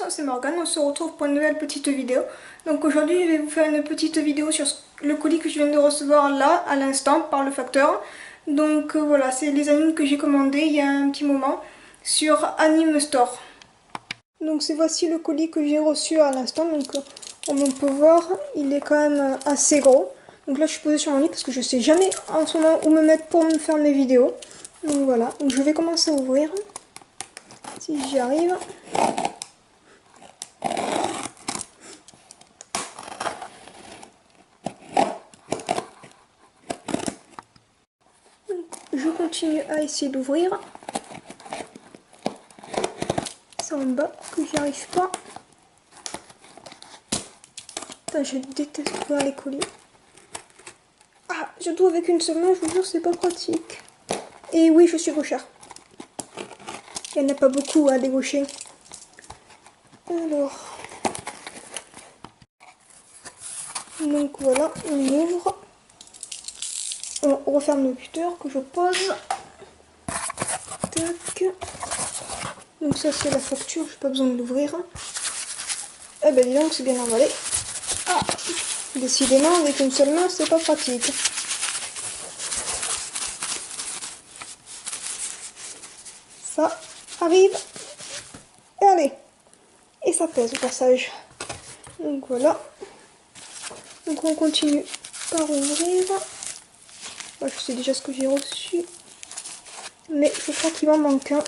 c'est Morgane, on se retrouve pour une nouvelle petite vidéo. Donc aujourd'hui je vais vous faire une petite vidéo sur le colis que je viens de recevoir là, à l'instant, par le facteur. Donc voilà, c'est les animes que j'ai commandés il y a un petit moment sur Anime Store. Donc voici le colis que j'ai reçu à l'instant, donc comme on peut voir, il est quand même assez gros. Donc là je suis posée sur mon lit parce que je sais jamais en ce moment où me mettre pour me faire mes vidéos. Donc voilà, donc je vais commencer à ouvrir, si j'y arrive. Je continue à essayer d'ouvrir. C'est en bas que j'y arrive pas. Putain, je déteste ouvrir les colis. Ah, surtout avec une seule main, je vous jure, c'est pas pratique. Et oui, je suis gauchère. Il n'y en a pas beaucoup à dégaucher. Alors. Donc voilà, on ouvre. On referme le cutter que je pose. Tac. Donc ça c'est la facture, j'ai pas besoin de l'ouvrir. Eh ben dis donc, c'est bien emballé. Ah, décidément avec une seule main c'est pas pratique. Ça arrive. Et allez. Et ça pèse au passage. Donc voilà. Donc on continue par ouvrir. Moi, je sais déjà ce que j'ai reçu. Mais je crois qu'il m'en manque un.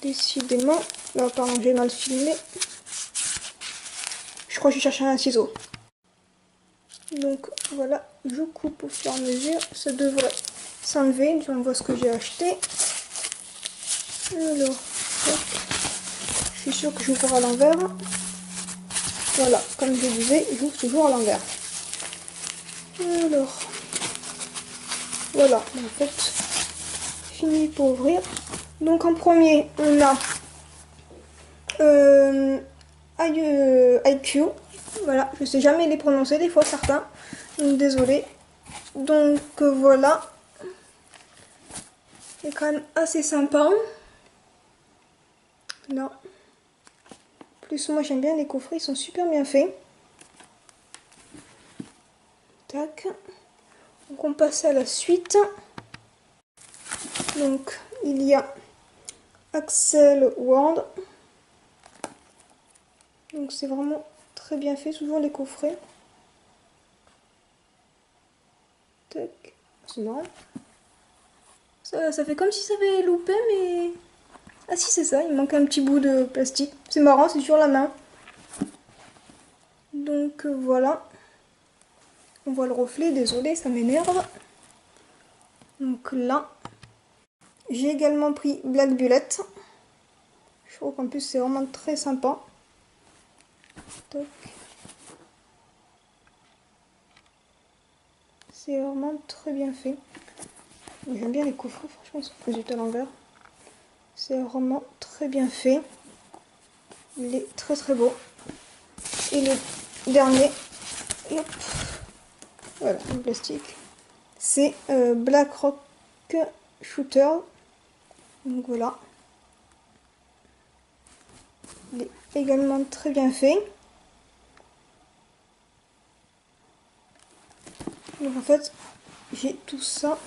Décidément. Non, pardon, j'ai mal filmé. Je crois que j'ai cherché un ciseau. Donc voilà, je coupe au fur et à mesure. Ça devrait s'enlever. On voit ce que j'ai acheté. Alors, hop. Je suis sûre que j'ouvre à l'envers. Voilà, comme je disais, j'ouvre toujours à l'envers. Alors, voilà, en fait, fini pour ouvrir. Donc en premier, on a IQ. Voilà, je sais jamais les prononcer des fois certains. Donc désolé. Donc voilà. C'est quand même assez sympa. Là. Plus moi j'aime bien les coffrets, ils sont super bien faits. Tac. Donc on passe à la suite. Donc il y a Axel Ward. Donc c'est vraiment très bien fait, souvent les coffrets. Tac. C'est marrant. Ça fait comme si ça avait loupé, mais... Ah si, c'est ça, il manque un petit bout de plastique. C'est marrant, c'est sur la main. Donc voilà. On voit le reflet, désolé, ça m'énerve. Donc là, j'ai également pris Black Bullet. Je trouve qu'en plus c'est vraiment très sympa. Toc. C'est vraiment très bien fait. J'aime bien les coffrets, franchement ils sont posés à l'envers. C'est vraiment très bien fait. Il est très très beau. Et le dernier, hop, voilà, le plastique, c'est Black Rock Shooter. Donc voilà. Il est également très bien fait. Donc en fait, j'ai tout ça.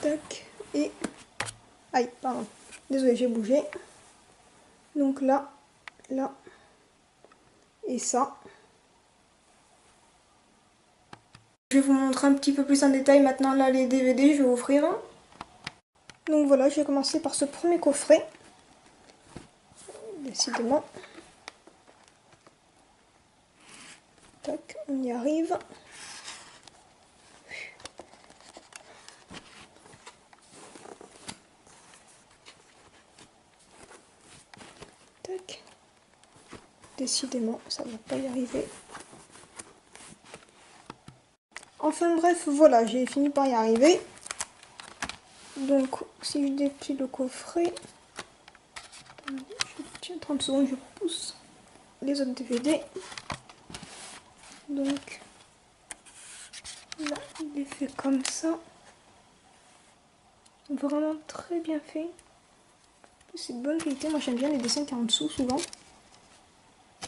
Tac. Et... Aïe, pardon. Désolé, j'ai bougé. Donc là, là. Et ça. Je vais vous montrer un petit peu plus en détail maintenant là les DVD, je vais ouvrir. Donc voilà, je vais commencer par ce premier coffret. Décidément. Tac, on y arrive. Tac. Décidément, ça ne va pas y arriver. Enfin bref, voilà, j'ai fini par y arriver. Donc, si je déplie le coffret, tiens 30 secondes, je pousse les autres DVD. Donc, là, il est fait comme ça. Vraiment très bien fait. C'est de bonne qualité, moi j'aime bien les dessins qui sont en dessous souvent.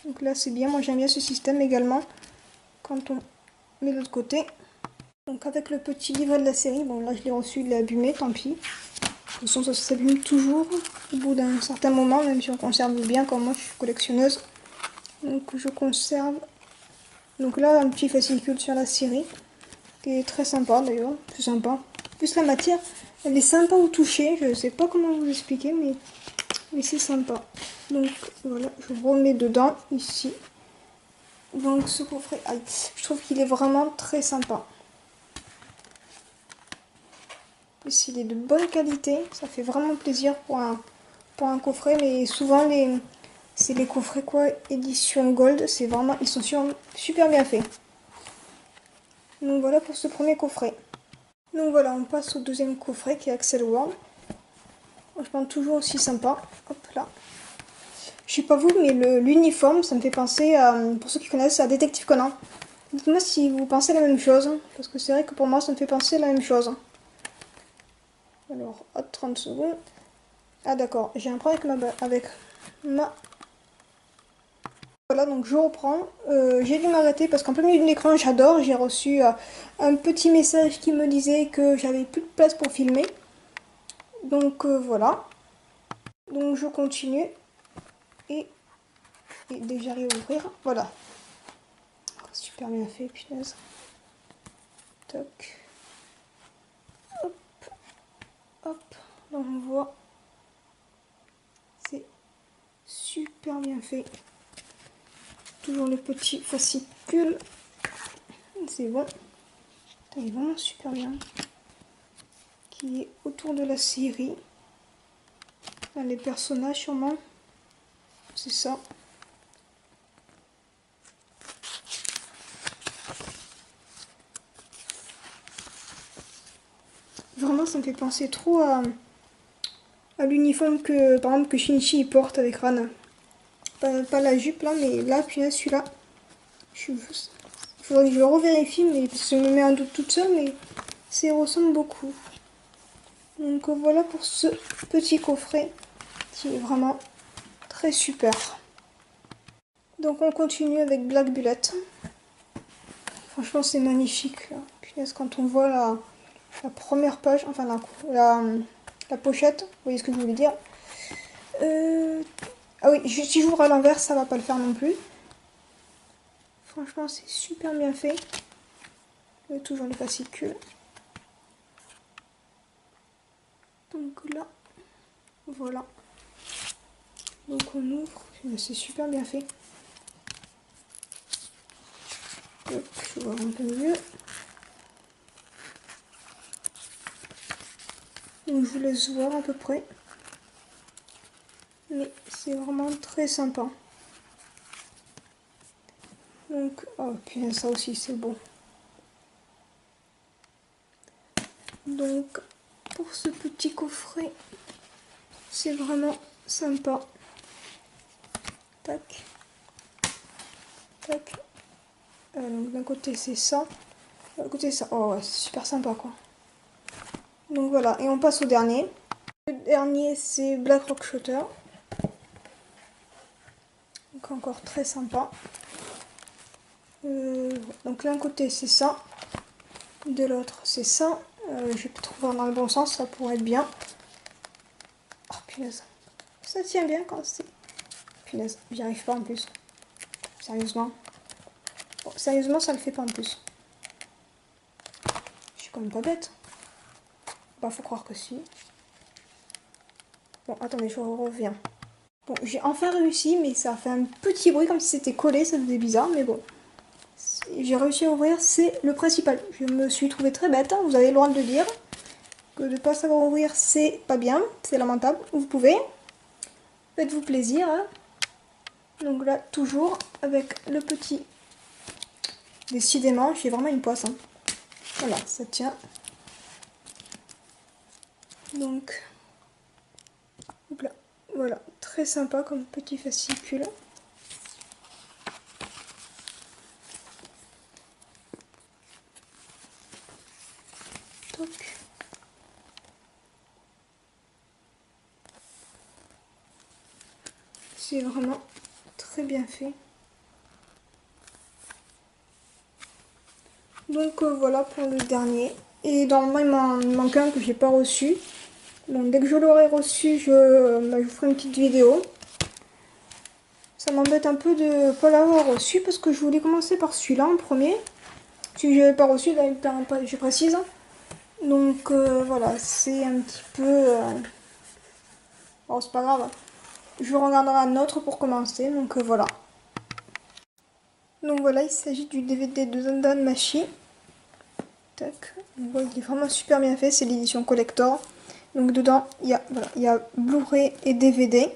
Donc là c'est bien, moi j'aime bien ce système également. Quand on met de l'autre côté. Donc avec le petit livret de la série, bon là je l'ai reçu, il est abîmé, tant pis. De toute façon ça s'abîme toujours au bout d'un certain moment, même si on conserve bien, comme moi je suis collectionneuse. Donc je conserve. Donc là un petit fascicule sur la série, qui est très sympa d'ailleurs, c'est sympa. En plus la matière, elle est sympa au toucher, je sais pas comment vous expliquer, mais c'est sympa. Donc voilà, je remets dedans, ici. Donc ce coffret, aïe, je trouve qu'il est vraiment très sympa. Ici, il est de bonne qualité, ça fait vraiment plaisir pour un coffret, mais souvent c'est les coffrets quoi, édition Gold, c'est vraiment, ils sont super bien faits. Donc voilà pour ce premier coffret. Donc voilà, on passe au deuxième coffret qui est Axel World. Franchement, toujours aussi sympa. Hop là. Je sais pas vous, mais l'uniforme, ça me fait penser à, pour ceux qui connaissent, à Détective Conan. Dites-moi si vous pensez la même chose, parce que c'est vrai que pour moi, ça me fait penser à la même chose. Alors, hop, 30 secondes. Ah d'accord, j'ai un problème avec ma... Voilà, donc je reprends. J'ai dû m'arrêter parce qu'en plein milieu de l'écran, j'adore. J'ai reçu un petit message qui me disait que j'avais plus de place pour filmer. Donc voilà. Donc je continue. Et déjà réouvrir. Voilà. Super bien fait, punaise. Toc. Hop. Hop. Là on voit. C'est super bien fait. Toujours le petit fascicule. C'est bon. Il est vraiment super bien. Qui est autour de la série. Là, les personnages sûrement. C'est ça. Vraiment ça me fait penser trop à l'uniforme que par exemple que Shinichi il porte avec Rana. Pas la jupe là, mais là, puis celui-là. Il faudrait que je le revérifie, mais parce que je me mets un doute toute seule, mais ça ressemble beaucoup. Donc voilà pour ce petit coffret qui est vraiment très super. Donc on continue avec Black Bullet. Franchement c'est magnifique là. Punaise, quand on voit la première page, enfin la pochette, vous voyez ce que je voulais dire. Ah oui, si j'ouvre à l'envers, ça va pas le faire non plus. Franchement c'est super bien fait. Et toujours le fascicule. Donc là, voilà. Donc on ouvre, c'est super bien fait. Hop, je vois un peu mieux. Donc je vous laisse voir à peu près. Mais c'est vraiment très sympa. Donc, oh puis ça aussi c'est beau. Donc pour ce petit coffret, c'est vraiment sympa. Tac. Tac. Donc d'un côté c'est ça. De l'autre côté ça. Oh ouais, c'est super sympa quoi. Donc voilà, et on passe au dernier. Le dernier c'est Black Rock Shooter. Donc encore très sympa. Donc d'un côté c'est ça. De l'autre c'est ça. Je vais trouver dans le bon sens, ça pourrait être bien. Oh punaise. Ça tient bien quand c'est... Punaise, j'y arrive pas en plus. Sérieusement. Bon, sérieusement, ça le fait pas en plus. Je suis quand même pas bête. Bah, faut croire que si. Bon, attendez, je reviens. Bon, j'ai enfin réussi, mais ça a fait un petit bruit comme si c'était collé, ça faisait bizarre, mais bon. J'ai réussi à ouvrir, c'est le principal. Je me suis trouvée très bête, hein, vous avez le droit de le dire. Que de ne pas savoir ouvrir, c'est pas bien, c'est lamentable. Vous pouvez. Faites-vous plaisir. Hein. Donc là, toujours avec le petit... Décidément, j'ai vraiment une poisse. Hein. Voilà, ça tient. Donc, hop là. Voilà, très sympa comme petit fascicule. Toc. c'est vraiment très bien fait. Donc voilà pour le dernier. Et normalement il m'en manque un que j'ai pas reçu. Donc dès que je l'aurai reçu, je vous ferai une petite vidéo. Ça m'embête un peu de ne pas l'avoir reçu parce que je voulais commencer par celui-là en premier. Si je l'avais pas reçu, là, je précise. Donc voilà, c'est un petit peu... Bon, c'est pas grave. Je regarderai un autre pour commencer, donc voilà. Donc voilà, il s'agit du DVD de Danmachi. Tac, on voit qu'il est vraiment super bien fait, c'est l'édition collector. Donc dedans, il y a, voilà, il y a Blu-ray et DVD.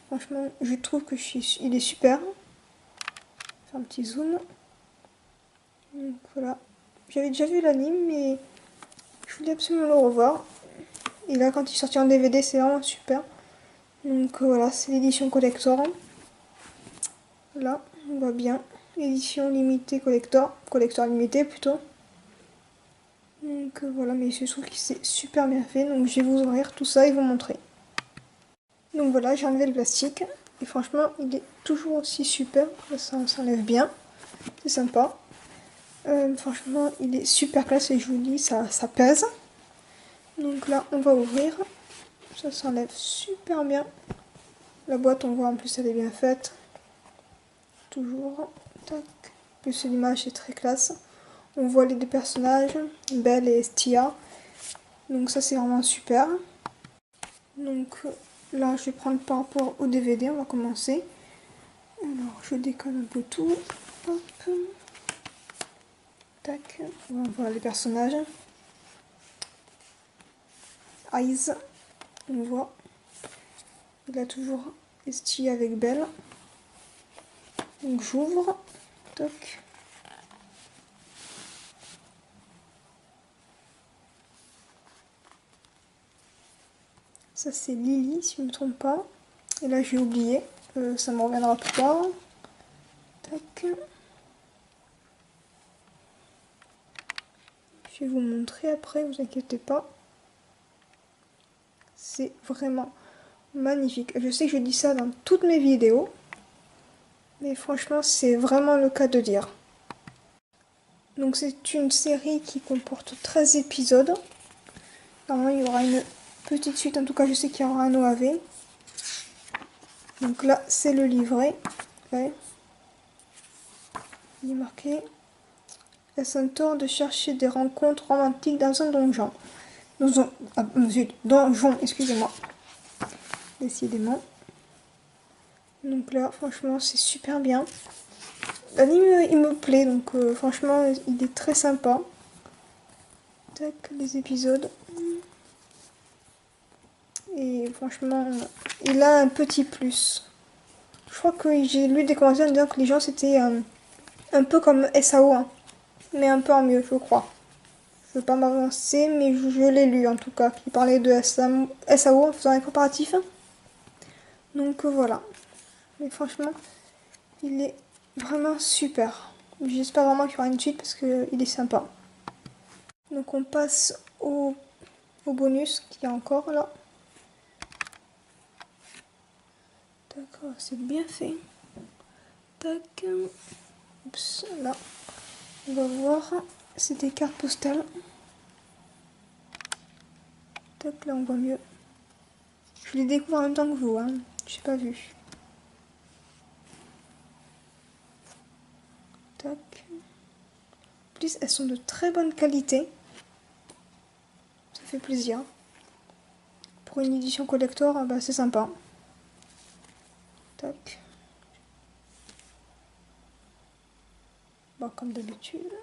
Franchement, je trouve que il est super. Faire un petit zoom. Donc voilà. J'avais déjà vu l'anime, mais je voulais absolument le revoir. Et là, quand il est sorti en DVD, c'est vraiment super. Donc voilà, c'est l'édition collector. Là, on voit bien. Édition limitée collector. Collector limité plutôt. Donc voilà, mais je trouve que c'est super bien fait. Donc je vais vous ouvrir tout ça et vous montrer. Donc voilà, j'ai enlevé le plastique. Et franchement, il est toujours aussi super. Ça s'enlève bien. C'est sympa. Franchement, il est super classe et je vous dis, ça pèse. Donc là, on va ouvrir. Ça s'enlève super bien. La boîte, on voit en plus, elle est bien faite. Toujours. Tac. En plus, l'image est très classe. On voit les deux personnages, Belle et Stia. Donc ça, c'est vraiment super. Donc là, je vais prendre par rapport au DVD. On va commencer. Alors, je décolle un peu tout. Hop. Tac. On voit les personnages. Eyes. On voit. Il a toujours Esti avec Belle. Donc j'ouvre. Toc. Ça c'est Lily si je ne me trompe pas. Et là j'ai oublié. Ça me reviendra plus tard. Tac. Je vais vous montrer après, vous inquiétez pas. C'est vraiment magnifique. Je sais que je dis ça dans toutes mes vidéos. Mais franchement, c'est vraiment le cas de dire. Donc c'est une série qui comporte 13 épisodes. Normalement, il y aura une petite suite. En tout cas, je sais qu'il y aura un OAV. Donc là, c'est le livret. Ouais. Il est marqué « Centaure de chercher des rencontres romantiques dans un donjon. » Donjon, excusez-moi. Décidément. Donc là, franchement, c'est super bien. L'anime, il me plaît, donc franchement, il est très sympa. Tac, les épisodes. Et franchement, il a un petit plus. Je crois que j'ai lu des commentaires disant que les gens, c'était un peu comme SAO, hein, mais un peu en mieux, je crois. Je ne veux pas m'avancer, mais je l'ai lu en tout cas. Il parlait de SAO en faisant un comparatif. Donc voilà. Mais franchement, il est vraiment super. J'espère vraiment qu'il y aura une suite parce qu'il est sympa. Donc on passe au bonus qu'il y a encore là. D'accord, c'est bien fait. Tac. Oups, là. On va voir. C'est des cartes postales. Tac, là on voit mieux. Je les découvre en même temps que vous, hein. J'ai pas vu. Tac. En plus, elles sont de très bonne qualité. Ça fait plaisir. Pour une édition collector, bah, c'est sympa. Tac. Bon, comme d'habitude.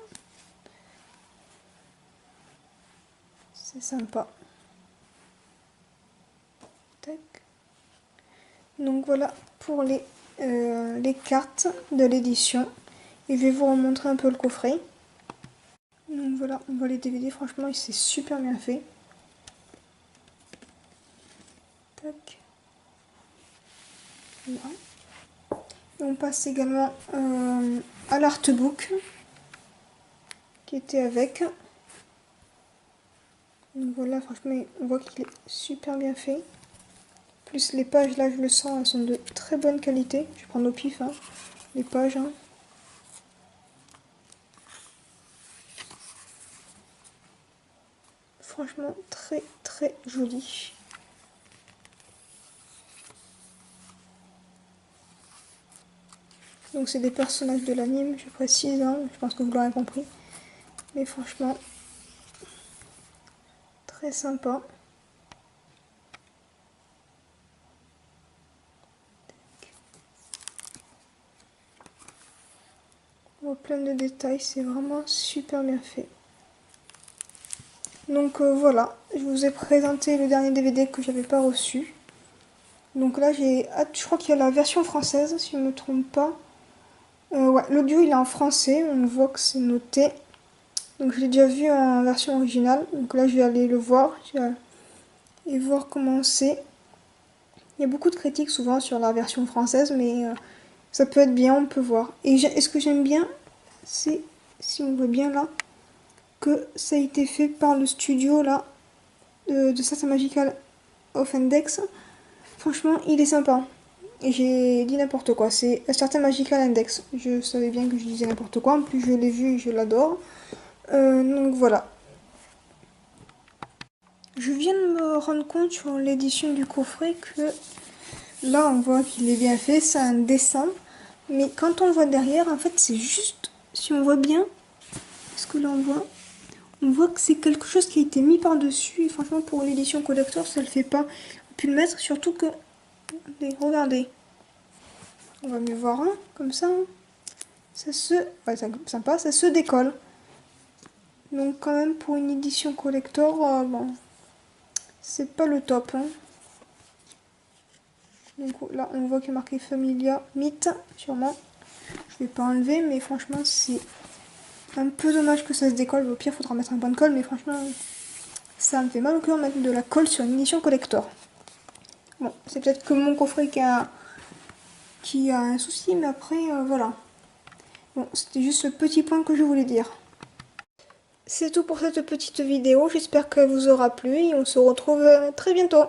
C'est sympa. Tac. Donc voilà pour les cartes de l'édition. Et je vais vous remontrer un peu le coffret. Donc voilà, on voit les DVD, franchement, c'est super bien fait. Tac. Là. Et on passe également à l'artbook qui était avec. Donc voilà, franchement, on voit qu'il est super bien fait. Plus les pages, là je le sens, elles sont de très bonne qualité. Je vais prendre au pif, hein, les pages. Hein. Franchement, très très joli. Donc c'est des personnages de l'anime, je précise, hein, je pense que vous l'aurez compris. Mais franchement, très sympa. On voit plein de détails, c'est vraiment super bien fait. Donc voilà, je vous ai présenté le dernier DVD que j'avais pas reçu. Donc là j'ai hâte, je crois qu'il y a la version française si je ne me trompe pas. Ouais, l'audio il est en français, on voit que c'est noté. Donc je l'ai déjà vu en version originale, donc là je vais aller le voir et voir comment c'est. Il y a beaucoup de critiques souvent sur la version française, mais ça peut être bien, on peut voir. Et ce que j'aime bien, c'est, si on voit bien là, que ça a été fait par le studio là de Sarta Magical of Index. Franchement, il est sympa. Et j'ai dit n'importe quoi, c'est Sarta Magical Index. Je savais bien que je disais n'importe quoi, en plus je l'ai vu et je l'adore. Donc voilà. Je viens de me rendre compte sur l'édition du coffret que là on voit qu'il est bien fait, c'est un dessin. Mais quand on voit derrière, en fait c'est juste, si on voit bien, ce que là on voit que c'est quelque chose qui a été mis par-dessus. Et franchement pour l'édition collector ça le fait pas. On peut le mettre, surtout que, regardez. On va mieux voir un, comme ça. Hein. Ça se, ouais, c'est sympa, ça se décolle. Donc quand même pour une édition collector, bon, c'est pas le top. Hein. Donc là on voit qu'il est marqué Familia Myth, sûrement. Je vais pas enlever, mais franchement c'est un peu dommage que ça se décolle. Au pire faudra mettre un point de colle, mais franchement ça me fait mal au cœur de mettre de la colle sur une édition collector. Bon, c'est peut-être que mon coffret qui a un souci, mais après voilà. Bon, c'était juste ce petit point que je voulais dire. C'est tout pour cette petite vidéo, j'espère qu'elle vous aura plu et on se retrouve très bientôt.